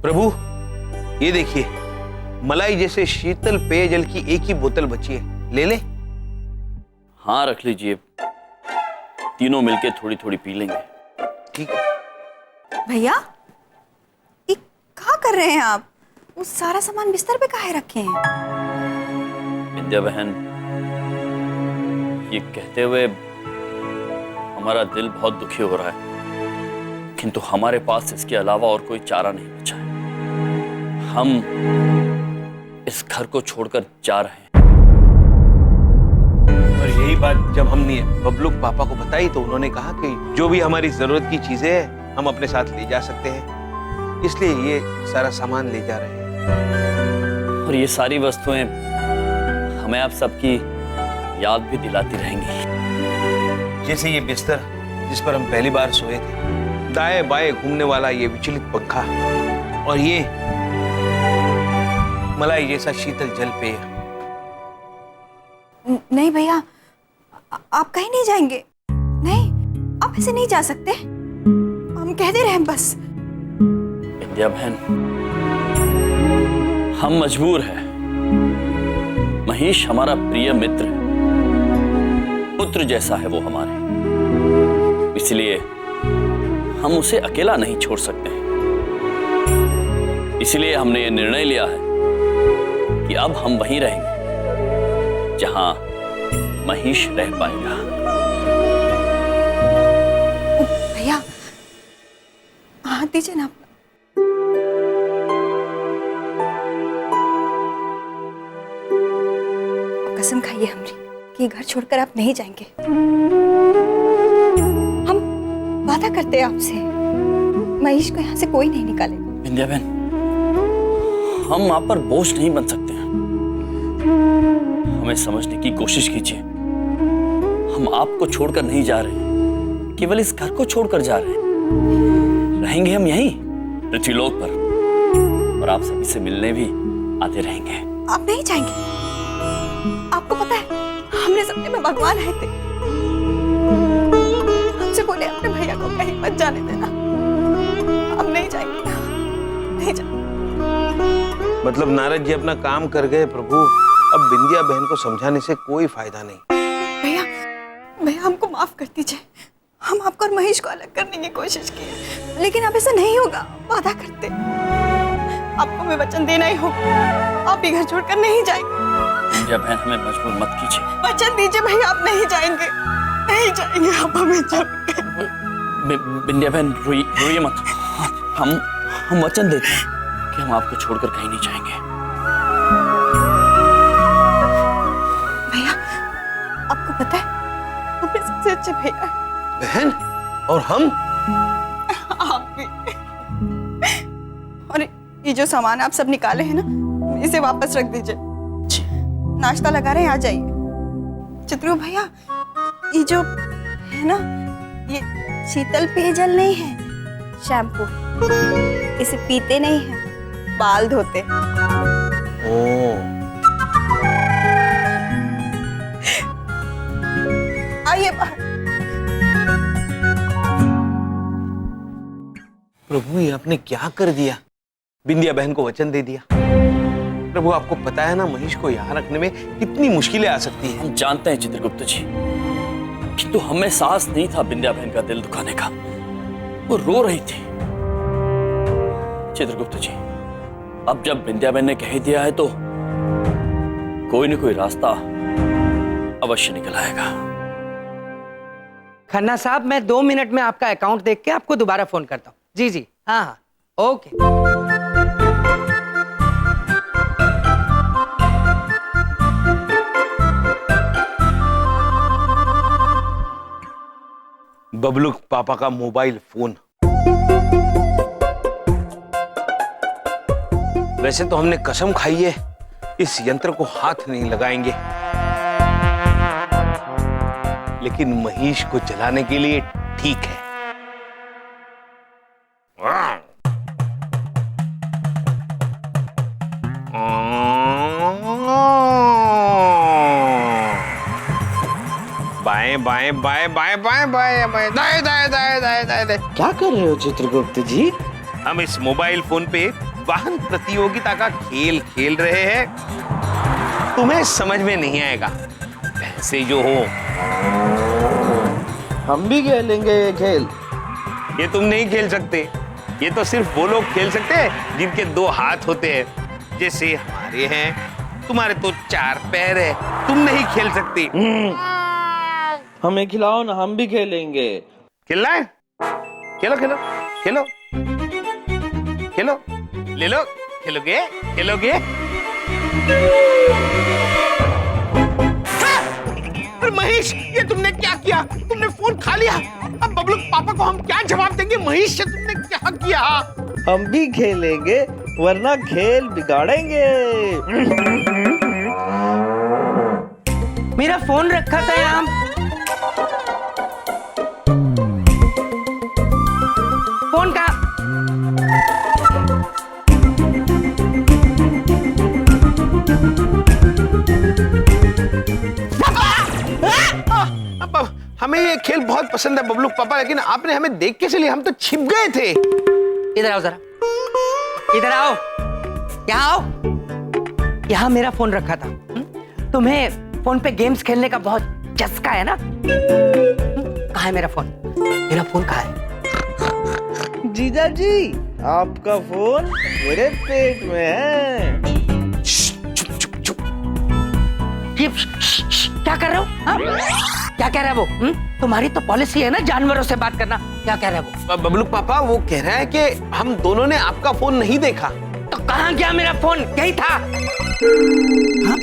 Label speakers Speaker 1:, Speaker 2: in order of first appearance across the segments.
Speaker 1: प्रभु, ये देखिए, मलाई जैसे शीतल पेयजल की एक ही बोतल बची है, ले ले।
Speaker 2: हाँ रख लीजिए, तीनों मिलके थोड़ी थोड़ी पी लेंगे।
Speaker 1: ठीक है।
Speaker 3: भैया, ये क्या कर रहे हैं आप? वो सारा सामान बिस्तर पे काहे रखे हैं?
Speaker 2: विंध्या बहन, ये कहते हुए हमारा दिल बहुत दुखी हो रहा है, किंतु हमारे पास इसके अलावा और कोई चारा नहीं बचा है। हम इस घर को छोड़कर जा रहे हैं।
Speaker 1: और यही बात जब हमने बबलू पापा को बताई तो उन्होंने कहा कि जो भी हमारी जरूरत की चीजें हैं हम अपने साथ ले जा सकते हैं, इसलिए ये सारा सामान ले जा रहे हैं।
Speaker 2: और ये सारी वस्तुएं हमें आप सबकी याद भी दिलाती रहेंगी।
Speaker 1: जैसे ये बिस्तर जिस पर हम पहली बार सोए थे, दाएं बाएं घूमने वाला ये विचलित पंखा, और ये मलाई जैसा शीतल जल पेय।
Speaker 3: नहीं भैया, आप कहीं नहीं जाएंगे। नहीं, आप ऐसे नहीं जा सकते। हम कह दे रहे हैं बस।
Speaker 2: विंध्या बहन, हम मजबूर हैं। महेश हमारा प्रिय मित्र है, पुत्र जैसा है वो हमारे, इसलिए हम उसे अकेला नहीं छोड़ सकते हैं। इसलिए हमने ये निर्णय लिया है कि अब हम वहीं रहेंगे जहां महेश रह पाएगा।
Speaker 3: भैया, हाथ दीजिए ना अपना। कसम खाइए हमरी कि घर छोड़कर आप नहीं जाएंगे। हम वादा करते हैं आपसे, महेश को यहाँ से कोई नहीं निकालेगा।
Speaker 2: विंध्या बहन, हम आप पर बोझ नहीं बन सकते हैं। हमें समझने की कोशिश कीजिए। हम आपको छोड़कर नहीं जा रहे, केवल इस घर को छोड़कर जा रहे हैं। रहेंगे हम यहीं पृथ्वीलोक पर, और आप सभी से मिलने भी आते रहेंगे।
Speaker 3: आप नहीं जाएंगे? आपको पता है, हमने सपने में भगवान आए थे, हमसे बोले अपने भैया को कहीं मत जाने देना। अब नहीं जाएंगे, नहीं जाएंगे।
Speaker 1: मतलब नारद जी अपना काम कर गए प्रभु, अब बिंदिया बहन को समझाने से कोई फायदा नहीं।
Speaker 3: भैया, भैया हमको माफ कर दीजिए। हम आपको और महेश को अलग करने की कोशिश की, लेकिन अब ऐसा नहीं होगा। वादा करते, आपको मैं वचन देना ही होगा। आप ही घर छोड़कर नहीं जाएंगे।
Speaker 2: विंध्या बहन, हमें मजबूर मत कीजिए।
Speaker 3: वचन दीजिए भैया, आप नहीं जाएंगे, नहीं जाएंगे आप हमें छोड़कर।
Speaker 2: विंध्या बहन, रोइए मत। हम वचन देते हैं कि हम आपको छोड़कर कहीं नहीं जाएंगे।
Speaker 3: भैया, आपको पता है, हमें सबसे अच्छे भैया हैं।
Speaker 1: बहन, और हम?
Speaker 3: आप भी। और ये जो सामान आप सब निकाले हैं ना, इसे वापस रख दीजिए। नाश्ता लगा रहे हैं, आ जाइए। चित्रू भैया, ये जो है ना, ये शीतल पेयजल नहीं है, शैम्पू। इसे पीते नहीं हैं, बाल धोते।
Speaker 1: ओह,
Speaker 3: आइए बाहर।
Speaker 1: प्रभु ये आपने क्या कर दिया? बिंदिया बहन को वचन दे दिया। प्रभु आपको पता है ना, महेश को यहाँ रखने में कितनी मुश्किलें आ सकती हैं।
Speaker 2: हम जानते हैं चित्रगुप्त जी, किंतु हमें साहस नहीं था बिंदिया बहन का दिल दुखाने का। वो रो रही थी। चित्रगुप्त जी, अब जब बिंदिया बहन ने कह दिया है तो कोई न कोई रास्ता अवश्य निकल आएगा।
Speaker 4: खन्ना साहब, मैं 2 मिनट में आपका अकाउंट देख के आपको दोबारा फोन करता हूँ। जी जी, हाँ हाँ, ओके।
Speaker 1: बबलू पापा का मोबाइल फोन। वैसे तो हमने कसम खाई है, इस यंत्र को हाथ नहीं लगाएंगे, लेकिन महेश को जलाने के लिए ठीक है। बाएं बाएं बाएं बाएं बाएं बाएं बाएं दाएं दाएं दाएं दाएं दाएं दाएं।
Speaker 4: क्या कर रहे हो चित्रगुप्त जी?
Speaker 1: हम इस मोबाइल फोन पे वाहन प्रतियोगिता का खेल खेल रहे हैं। तुम्हें समझ में नहीं आएगा। पैसे जो हो,
Speaker 5: हम भी खेलेंगे ये खेल।
Speaker 1: ये तुम नहीं खेल सकते। ये तो सिर्फ वो लोग खेल सकते हैं जिनके 2 हाथ होते हैं, जैसे हमारे हैं। तुम्हारे तो 4 पैर है, तुम नहीं खेल सकते।
Speaker 5: हमें खिलाओ ना, हम भी खेलेंगे।
Speaker 1: खेलना है? खेलो खेलो खेलो खेलो, ले लो। खेलोगे खेलोगे? अरे महेश, ये तुमने क्या किया? तुमने फोन खा लिया। अब बबलू पापा को हम क्या जवाब देंगे? महेश, तुमने क्या किया?
Speaker 5: हम भी खेलेंगे, वरना खेल बिगाड़ेंगे।
Speaker 4: मेरा फोन रखा था यहाँ। फोन का
Speaker 1: अब हमें ये खेल बहुत पसंद है बबलू पापा, लेकिन आपने हमें देख के चलिए, हम तो छिप गए थे।
Speaker 4: इधर आओ जरा, इधर आओ, यहाँ आओ। यहाँ मेरा फोन रखा था। तुम्हें फोन पे गेम्स खेलने का बहुत चस्का है ना? कहाँ है मेरा फोन? मेरा फोन कहाँ है?
Speaker 5: जीजा जी, आपका फोन मेरे पेट में है।
Speaker 1: चुप चुप चुप।
Speaker 4: ये क्या कर रहे हो? हाँ? क्या कह रहा है वो? तुम्हारी तो पॉलिसी है ना जानवरों से बात करना। क्या कह रहा है वो?
Speaker 1: बबलू पापा वो कह रहा है कि हम दोनों ने आपका फोन नहीं देखा।
Speaker 4: तो कहाँ गया मेरा फोन? यही था। हाँ?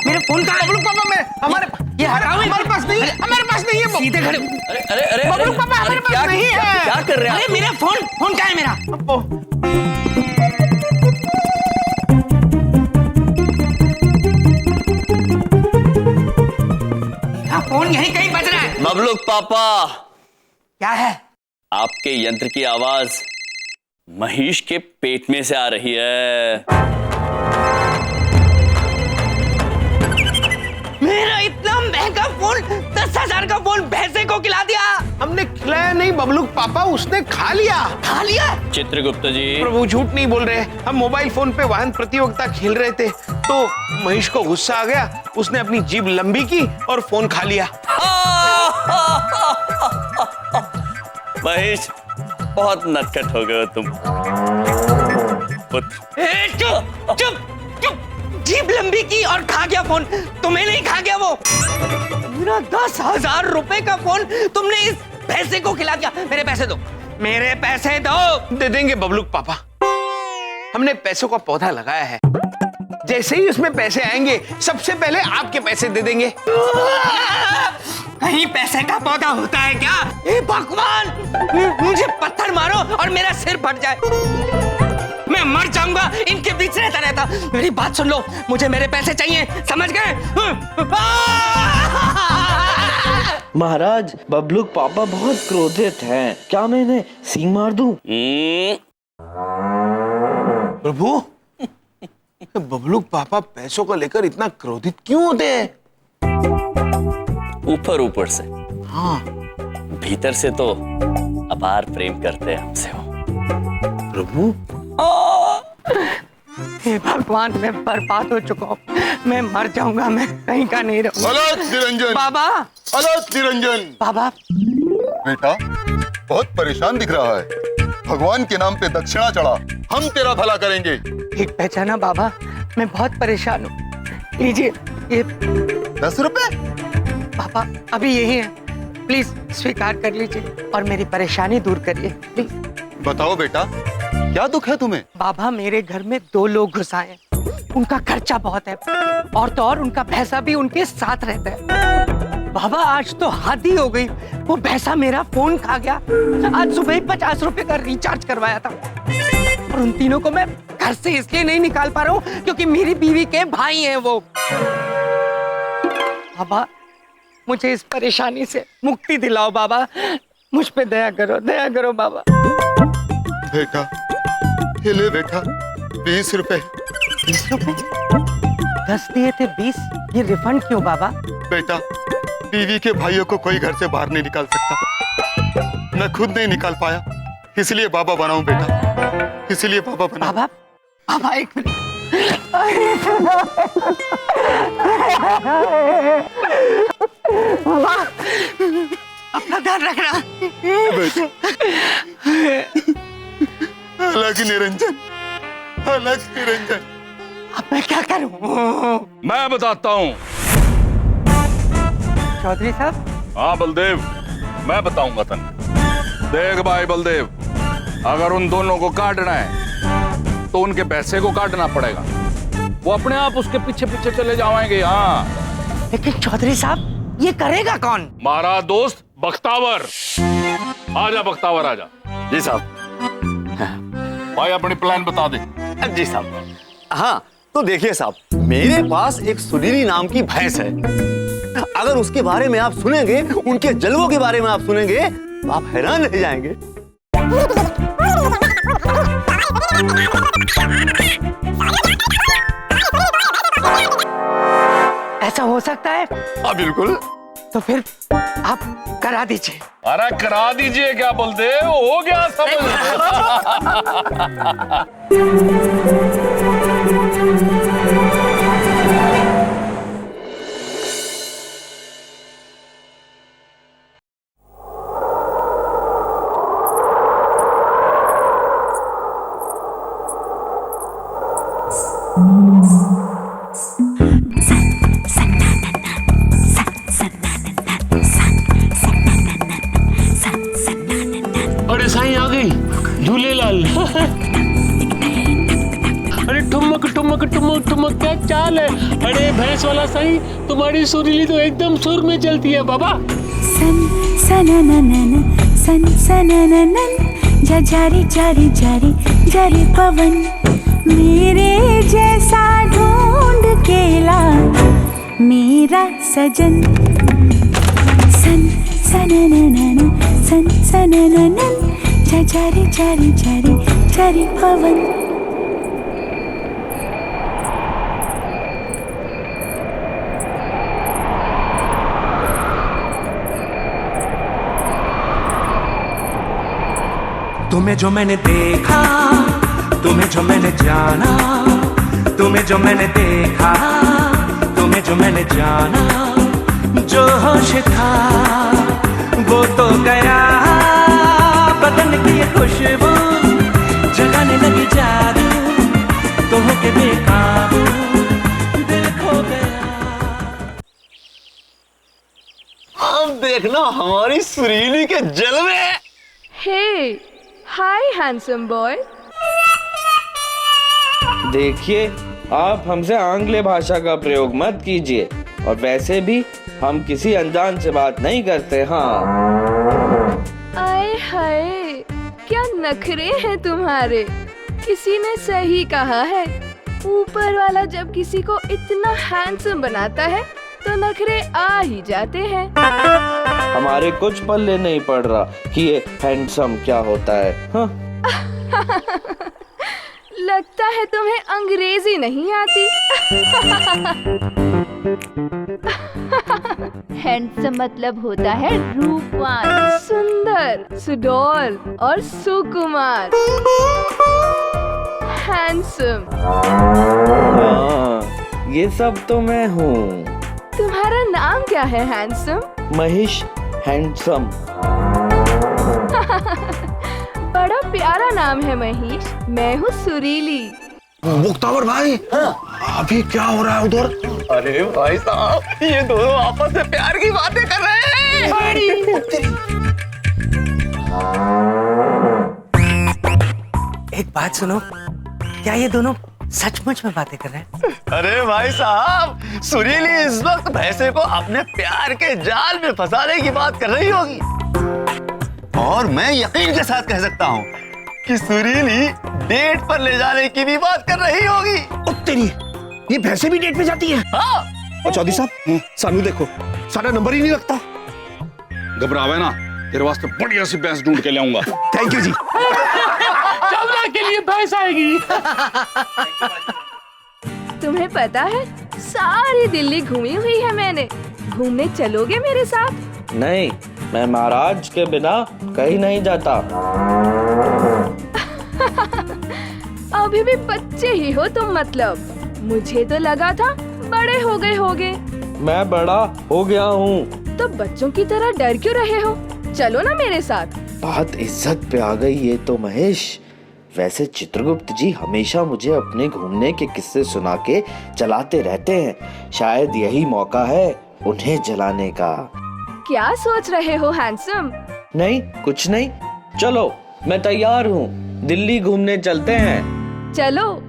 Speaker 4: मेरा फोन कहाँ है?
Speaker 1: बबलू पापा में हमारे पास नहीं है, हमारे पास नहीं है।
Speaker 4: सीधे खड़े।
Speaker 2: अरे अरे अरे
Speaker 1: बबलू पापा हमारे पास नहीं है।
Speaker 2: क्या कर रहे हैं
Speaker 4: अरे मेरा फोन कहाँ है मेरा? फोन यहीं कहीं बज रहा है।
Speaker 2: बबलू पापा,
Speaker 4: क्या है?
Speaker 2: आपके यंत्र की आवाज महेश के पेट में से आ रही है।
Speaker 4: मेरा इतना महंगा फोन, 10,000 का फोन भैंसे को खिला दिया।
Speaker 1: हमने खिलाया नहीं बबलू पापा, उसने खा लिया।
Speaker 4: खा लिया?
Speaker 2: चित्रगुप्त जी,
Speaker 1: प्रभु झूठ नहीं बोल रहे। हम मोबाइल फोन पे वाहन प्रतियोगिता खेल रहे थे, तो महेश को गुस्सा आ गया, उसने अपनी जीभ लंबी की और फोन खा लिया।
Speaker 2: महेश बहुत नटखट हो गए हो तुम। पुत्र।
Speaker 4: चुप चुप चुप। जीभ लंबी की और खा गया फोन। तुम्हें नहीं खा गया वो? मेरा 10,000 रुपए का फोन तुमने इस भैंसे को खिला दिया। मेरे पैसे दो, मेरे पैसे दो।
Speaker 1: दे देंगे बबलू पापा, हमने पैसों का पौधा लगाया है। जैसे ही उसमें पैसे आएंगे, सबसे पहले आपके पैसे दे देंगे।
Speaker 4: कहीं पैसे का पौधा होता है क्या? हे भगवान, मुझे पत्थर मारो और मेरा सिर फट जाए, मैं मर जाऊंगा इनके बीच रहता रहता। मेरी बात सुन लो, मुझे मेरे पैसे चाहिए, समझ गए?
Speaker 5: महाराज, बबलू पापा बहुत क्रोधित हैं। क्या मैं इन्हें सींग मार दूं?
Speaker 1: प्रभु, बबलू पापा पैसों को लेकर इतना क्रोधित क्यों होते हैं?
Speaker 2: ऊपर ऊपर से,
Speaker 1: हाँ,
Speaker 2: भीतर से तो अपार प्रेम करते हैं हमसे वो।
Speaker 1: प्रभु,
Speaker 4: हे भगवान, मैं बर्बाद हो चुका हूँ, मैं मर जाऊंगा, मैं कहीं का नहीं रहूंगा।
Speaker 6: अलग निरंजन,
Speaker 4: बाबा,
Speaker 6: अलग निरंजन।
Speaker 4: बाबा,
Speaker 6: बेटा बहुत परेशान दिख रहा है। भगवान के नाम पे दक्षिणा चढ़ा, हम तेरा भला करेंगे।
Speaker 4: ठीक पहचाना बाबा, मैं बहुत परेशान हूँ। लीजिए ये
Speaker 6: 10 रुपए।
Speaker 4: पापा अभी यही है, प्लीज स्वीकार कर लीजिए और मेरी परेशानी दूर करिए प्लीज।
Speaker 6: बताओ बेटा, क्या दुख है तुम्हें?
Speaker 4: बाबा, मेरे घर में 2 लोग घुस आए हैं, उनका खर्चा बहुत है, और तो और उनका भैंसा भी उनके साथ रहता है। बाबा आज तो हद ही हो गई, वो भैंसा मेरा फोन खा गया। आज सुबह ही 50 रुपए का रिचार्ज करवाया था, और उन तीनों को मैं घर से इसलिए नहीं निकाल पा रहा हूँ क्योंकि मेरी बीवी के भाई हैं वो। बाबा मुझे इस परेशानी से मुक्ति दिलाओ बाबा, मुझ पे दया करो बाबा।
Speaker 6: बेटा ले बेटा, 20 रुपए।
Speaker 4: 20 रुपए? 10 दिए थे 20, ये रिफंड क्यों बाबा?
Speaker 6: बेटा, बीवी के भाइयों को कोई घर से बाहर नहीं निकाल सकता। मैं खुद नहीं निकाल पाया, इसलिए बाबा बनाऊं बेटा, इसलिए बाबा बनाऊं।
Speaker 4: बाबा, बाबा एक मिनट। बाबा, अपना ध्यान रखना।
Speaker 6: अलग निरंजन, अलग निरंजन।
Speaker 4: अब मैं क्या करूं?
Speaker 7: मैं बताता हूँ।
Speaker 4: चौधरी साहब।
Speaker 7: हाँ बलदेव, मैं बताऊंगा तन। देख भाई बलदेव, अगर उन दोनों को काटना है तो उनके पैसे को काटना पड़ेगा। वो अपने आप उसके पीछे पीछे चले जाएंगे। हाँ,
Speaker 4: लेकिन चौधरी साहब ये करेगा कौन?
Speaker 7: हमारा दोस्त बख्तावर। आजा बख्तावर, आजा।
Speaker 2: जी साहब।
Speaker 7: भाई अपनी प्लान बता दे।
Speaker 2: जी साहब। हाँ तो देखिए साहब, मेरे पास एक सुरीली नाम की भैंस है। अगर उसके बारे में आप सुनेंगे, उनके जलवों के बारे में आप सुनेंगे, तो आप हैरान रह जाएंगे।
Speaker 4: ऐसा हो सकता है?
Speaker 2: हाँ बिल्कुल।
Speaker 4: तो फिर आप करा दीजिए।
Speaker 7: अरे करा दीजिए क्या बलदेव, हो गया समझ।
Speaker 8: अरे साईं आ गई झूलेलाल। अरे ठुमक ठुमक ठुमक ठुमक क्या चाल है। अरे भैंस वाला साईं, तुम्हारी सुरीली तो एकदम सुर में चलती है बाबा।
Speaker 9: सन सनननन सन सनननन जारी जारी जारी जारी पवन, मेरे जैसा ढूंढ के ला मेरा सजन। सन सनननन सन सनननन जारी जारी जारी जारी पवन।
Speaker 10: तुम्हें जो मैंने देखा, तुम्हें जो मैंने जाना, तुम्हें जो मैंने देखा, तुम्हें जो मैंने जाना, जो होश था वो तो गया, बदन की ये खुशबू जगाने लगी जादू, तो होके बेकाबू दिल खो गया।
Speaker 2: अब देखना हमारी सुरीली के जलवे।
Speaker 11: हे, हाय हैंडसम बॉय।
Speaker 5: देखिए, आप हमसे आंग्ल भाषा का प्रयोग मत कीजिए, और वैसे भी हम किसी अनजान से बात नहीं करते। हाँ।
Speaker 11: आए हाय, क्या नखरे हैं तुम्हारे। किसी ने सही कहा है, ऊपर वाला जब किसी को इतना हैंडसम बनाता है तो नखरे आ ही जाते हैं।
Speaker 5: हमारे कुछ पल्ले नहीं पड़ रहा कि ये हैंडसम क्या होता है। हाँ।
Speaker 11: लगता है तुम्हें अंग्रेजी नहीं आती।
Speaker 9: हैंडसम मतलब होता है रूपवान,
Speaker 11: सुंदर, सुडौल और सुकुमार। हैंडसम।
Speaker 5: हाँ, ये सब तो मैं हूँ।
Speaker 11: तुम्हारा नाम क्या है हैंडसम?
Speaker 5: महेश हैंडसम।
Speaker 11: बड़ा प्यारा नाम है महेश। मैं हूँ सुरीली।
Speaker 7: मुक्तावर भाई, अभी क्या हो रहा है उधर?
Speaker 2: अरे भाई साहब, ये दोनों आपस में प्यार की बातें कर रहे हैं।
Speaker 4: एक बात सुनो, क्या ये दोनों सचमुच में बातें कर रहे हैं?
Speaker 2: अरे भाई साहब, सुरीली इस वक्त भैंसे को अपने प्यार के जाल में फंसाने की बात कर रही होगी, और मैं यकीन के साथ कह सकता हूँ कि सुरीली डेट पर ले जाने की भी बात कर रही होगी।
Speaker 12: तेरी, ये भैंसे भी डेट पे जाती है?
Speaker 2: हाँ।
Speaker 12: और चौधरी साहब, सानू देखो, सारा नंबर ही नहीं लगता।
Speaker 7: घबरावे ना, तेरे वास्ते बढ़िया सी भैंस ढूंढ के लाऊंगा।
Speaker 12: थैंक यू जी।
Speaker 8: चौदह के लिए भैंस आएगी।
Speaker 11: तुम्हें पता है, सारी दिल्ली घूमी हुई है मैंने। घूमने चलोगे मेरे साथ?
Speaker 5: नहीं, मैं महाराज के बिना कहीं नहीं जाता।
Speaker 11: अभी भी बच्चे ही हो तुम, मतलब मुझे तो लगा था बड़े हो गए होगे।
Speaker 5: मैं बड़ा हो गया हूँ।
Speaker 11: तो बच्चों की तरह डर क्यों रहे हो? चलो ना मेरे साथ।
Speaker 5: बात इज्जत पे आ गई ये तो महेश। वैसे चित्रगुप्त जी हमेशा मुझे अपने घूमने के किस्से सुना के चलाते रहते हैं। शायद यही मौका है उन्हें जलाने का।
Speaker 11: क्या सोच रहे हो हैंडसम?
Speaker 5: नहीं, कुछ नहीं। चलो, मैं तैयार हूँ। दिल्ली घूमने चलते हैं।
Speaker 11: चलो।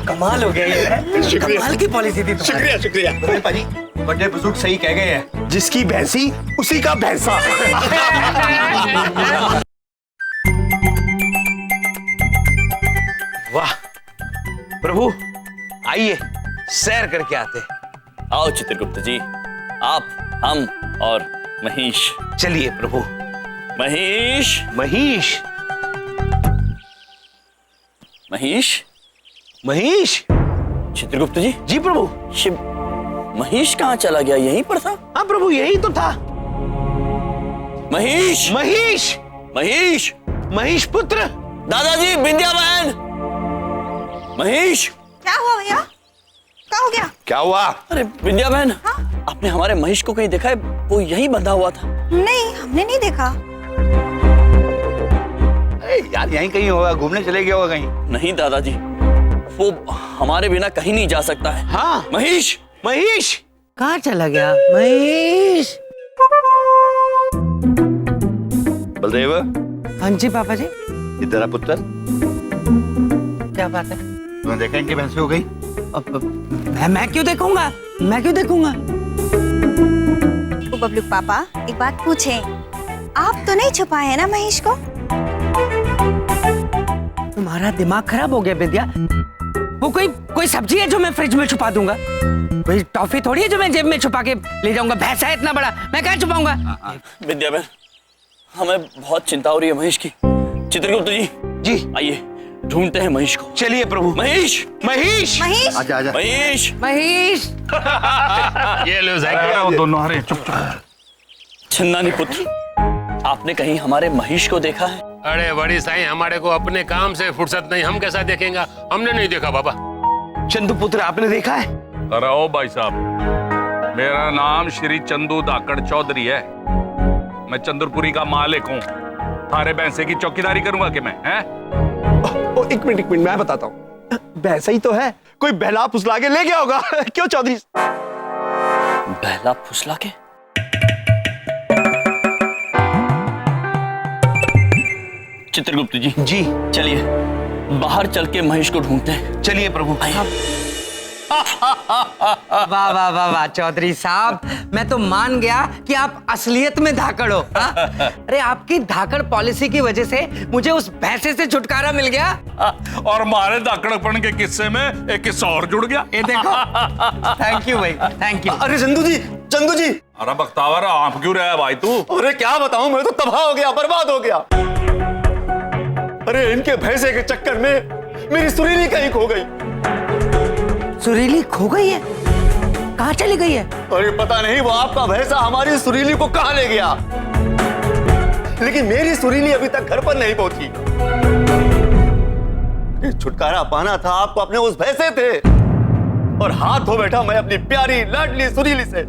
Speaker 4: कमाल हो गया ये। कमाल की पॉलिसी थी।
Speaker 12: शुक्रिया शुक्रिया।
Speaker 13: पाजी, बड़े बुजुर्ग सही कह गए हैं।
Speaker 12: जिसकी भैंसी उसी का भैंसा।
Speaker 1: वाह प्रभु, आइए सैर करके आते हैं।
Speaker 2: आओ चित्रगुप्त जी, आप, हम और महेश।
Speaker 1: चलिए प्रभु।
Speaker 2: महेश,
Speaker 1: महेश,
Speaker 2: महेश,
Speaker 1: महेश।
Speaker 2: चित्रगुप्त जी।
Speaker 1: जी प्रभु।
Speaker 2: शिव, महेश कहाँ चला गया? यहीं पर था।
Speaker 1: हाँ प्रभु, यही तो था।
Speaker 2: महेश,
Speaker 1: महेश,
Speaker 2: महेश,
Speaker 1: महेश पुत्र।
Speaker 2: दादाजी, बिंदिया बहन। महेश।
Speaker 3: क्या हुआ भैया? क्या हो गया?
Speaker 1: क्या हुआ?
Speaker 2: अरे बिंदिया बहन, आपने हमारे महेश को कहीं देखा है? वो यहीं बंधा हुआ था।
Speaker 3: नहीं, हमने नहीं देखा।
Speaker 13: यार यहीं कहीं होगा, घूमने चले गया होगा कहीं।
Speaker 2: नहीं दादाजी, वो हमारे बिना कहीं नहीं जा सकता है।
Speaker 1: हाँ
Speaker 2: महेश,
Speaker 1: महेश
Speaker 4: कहाँ चला गया महेश?
Speaker 13: बलदेव।
Speaker 4: हाँ जी पापा जी।
Speaker 13: ये तेरा पुत्र?
Speaker 4: क्या बात है?
Speaker 13: तुमने देखा इनकी भैंस हो गई?
Speaker 4: मैं क्यों देखूंगा? मैं क्यों देखूंगा?
Speaker 3: ओ बबलू पापा, एक बात पूछे, आप तो नहीं छुपाए हैं ना महेश को?
Speaker 4: तुम्हारा दिमाग खराब हो गया विद्या। वो कोई सब्जी है जो मैं फ्रिज में छुपा दूंगा? कोई टॉफी थोड़ी है जो मैं जेब में छुपा के ले जाऊंगा? भैंसा है इतना बड़ा, मैं कहाँ छुपाऊंगा?
Speaker 2: विद्या बहन, हमें बहुत चिंता हो रही है महेश की। चित्रगुप्त जी,
Speaker 1: जी
Speaker 2: आइए ढूंढते हैं महेश को।
Speaker 1: चलिए प्रभु।
Speaker 2: महेश,
Speaker 1: महेश,
Speaker 3: महेश,
Speaker 13: आजा आजा।
Speaker 2: महेश,
Speaker 4: महेश।
Speaker 7: ये लो वो दोनों। अरे चुप चुप।
Speaker 2: छन्नानी पुत्र, आपने कहीं हमारे महेश को देखा है?
Speaker 8: अरे बड़ी साईं, हमारे को अपने काम से फुर्सत नहीं, हम कैसा देखेंगे? हमने नहीं देखा बाबा।
Speaker 1: चंदू पुत्र, आपने देखा है?
Speaker 7: अरे ओ भाई साहब, मेरा नाम श्री चंदू धाकड़ चौधरी है। मैं चंद्रपुरी का मालिक हूँ। थारे भैंसे की चौकीदारी करूंगा कि मैं? हैं?
Speaker 12: एक मिनट मैं बताता हूँ। भैंसा ही तो है, कोई बहला फुसला के ले गया होगा। क्यों चौधरी?
Speaker 2: बहला फुसला के? चित्रगुप्त जी।
Speaker 1: जी।
Speaker 2: चलिए बाहर चल के महेश को ढूंढते हैं।
Speaker 1: चलिए प्रभु।
Speaker 4: वाह वाह वाह वाह चौधरी साहब, मैं तो मान गया कि आप असलियत में धाकड़ हो। अरे आपकी धाकड़ पॉलिसी की वजह से मुझे उस भैंसे से छुटकारा मिल गया।
Speaker 7: और हमारे धाकड़पन के किस्से में एक किस्सा और जुड़ गया।
Speaker 4: ये देखो। थैंक यू भाई, थैंक यू।
Speaker 12: अरे चंदू जी, चंदू जी।
Speaker 7: अरे बख्तावर, आप क्यों रहा है भाई तू?
Speaker 12: अरे क्या बताऊं, मैं तो तबाह हो गया, बर्बाद हो गया। अरे इनके भैंसे के चक्कर में मेरी सुरीली कहीं खो गई।
Speaker 4: सुरीली खो गई है? कहाँ चली गई है?
Speaker 12: अरे पता नहीं, वो आपका भैंसा हमारी सुरीली को कहाँ ले गया, लेकिन मेरी सुरीली अभी तक घर पर नहीं पहुंची। छुटकारा पाना था आपको अपने उस भैंसे थे, और हाथ धो बैठा मैं अपनी प्यारी लाडली सुरीली से।